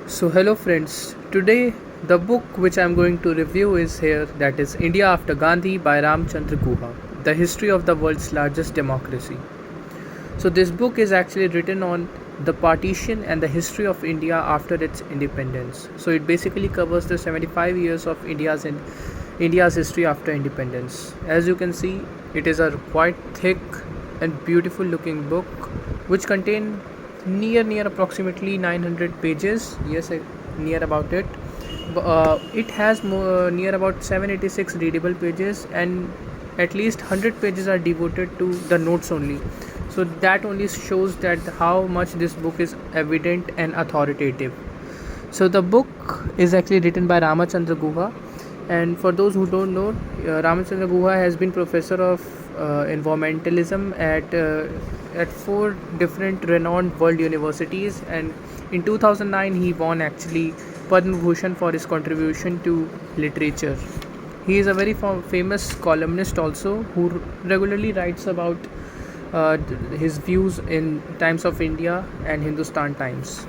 So hello friends, today the book which I am going to review is here, that is India After Gandhi by Ramachandra Guha, the history of the world's largest democracy. So this book is actually written on the partition and the history of India after its independence. So it basically covers the 75 years of India's history after independence. As you can see, it is a quite thick and beautiful looking book which contain near approximately 900 pages. Yes, near about it. It has near about 786 readable pages, and at least 100 pages are devoted to the notes only. So that only shows that how much this book is evident and authoritative. So the book is actually written by Ramachandra Guha, and for those who don't know, Ramachandra Guha has been professor of environmentalism at four different renowned world universities, and in 2009 he won actually Padma Bhushan for his contribution to literature. He is a very famous columnist also, who regularly writes about his views in Times of India and Hindustan Times.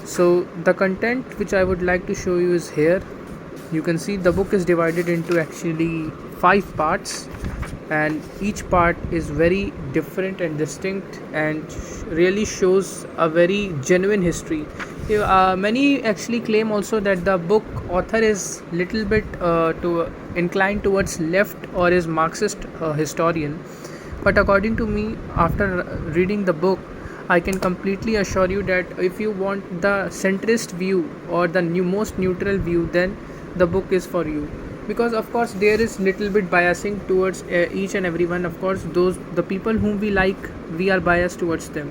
So the content which I would like to show you is here. You can see the book is divided into actually 5 parts, and each part is very different and distinct and really shows a very genuine history. Many actually claim also that the book author is little bit to inclined towards left or is Marxist historian, but according to me, after reading the book, I can completely assure you that if you want the centrist view or the most neutral view, then the book is for you. Because of course there is little bit biasing towards each and everyone. Of course, those the people whom we like, we are biased towards them.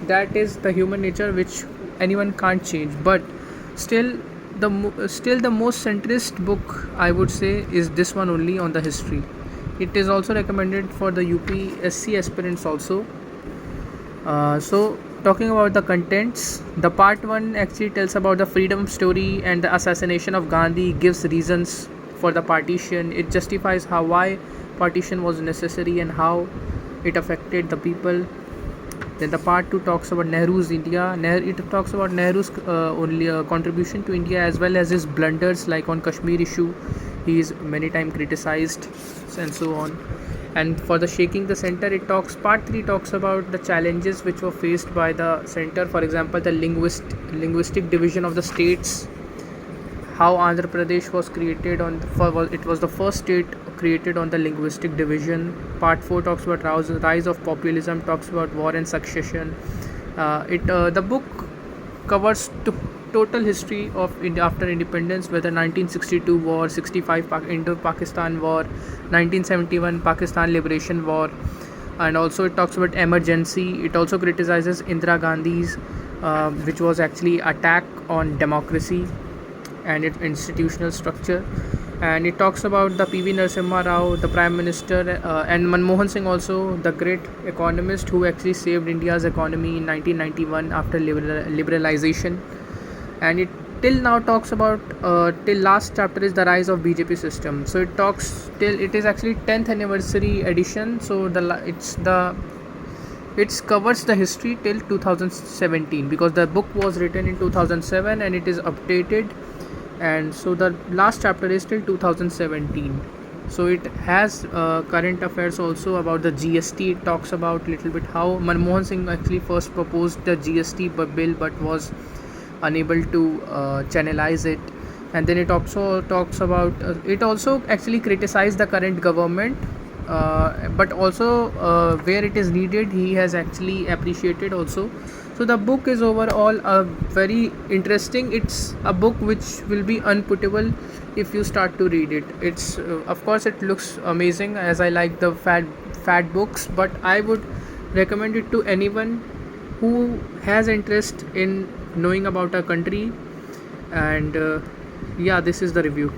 That is the human nature which anyone can't change. But still, still the most centrist book I would say is this one only on the history. It is also recommended for the UPSC aspirants also. So talking about the contents, the part 1 actually tells about the freedom story and the assassination of Gandhi, gives reasons for the partition. It justifies why partition was necessary and how it affected the people. Then the part 2 talks about Nehru's India. It talks about Nehru's only contribution to India, as well as his blunders, like on Kashmir issue he is many times criticized, and so on. And for the shaking the center, it talks part 3 talks about the challenges which were faced by the center. For example, the linguistic division of the states, how Andhra Pradesh was created it was the first state created on the linguistic division. Part 4 talks about rise of populism, talks about war and succession. The book covers total history of India after independence, whether 1962 war, 65 Indo-Pakistan war, 1971 Pakistan Liberation War, and also it talks about emergency. It also criticizes Indira Gandhi's, which was actually attack on democracy and its institutional structure. And it talks about the PV Narasimha Rao, the Prime Minister, and Manmohan Singh also, the great economist who actually saved India's economy in 1991 after liberalization. And it till now talks about till last chapter is the rise of BJP system. So it talks till it is actually 10th anniversary edition. So it covers the history till 2017, because the book was written in 2007 and it is updated, and so the last chapter is till 2017. So it has current affairs also about the GST. It talks about little bit how Manmohan Singh actually first proposed the GST bill but was unable to channelize it. And then it also talks about it also actually criticized the current government, but also where it is needed he has actually appreciated also. So the book is overall very interesting. It's a book which will be unputable if you start to read it. It's of course it looks amazing, as I like the fat books, but I would recommend it to anyone who has interest in knowing about a country. And yeah, this is the review.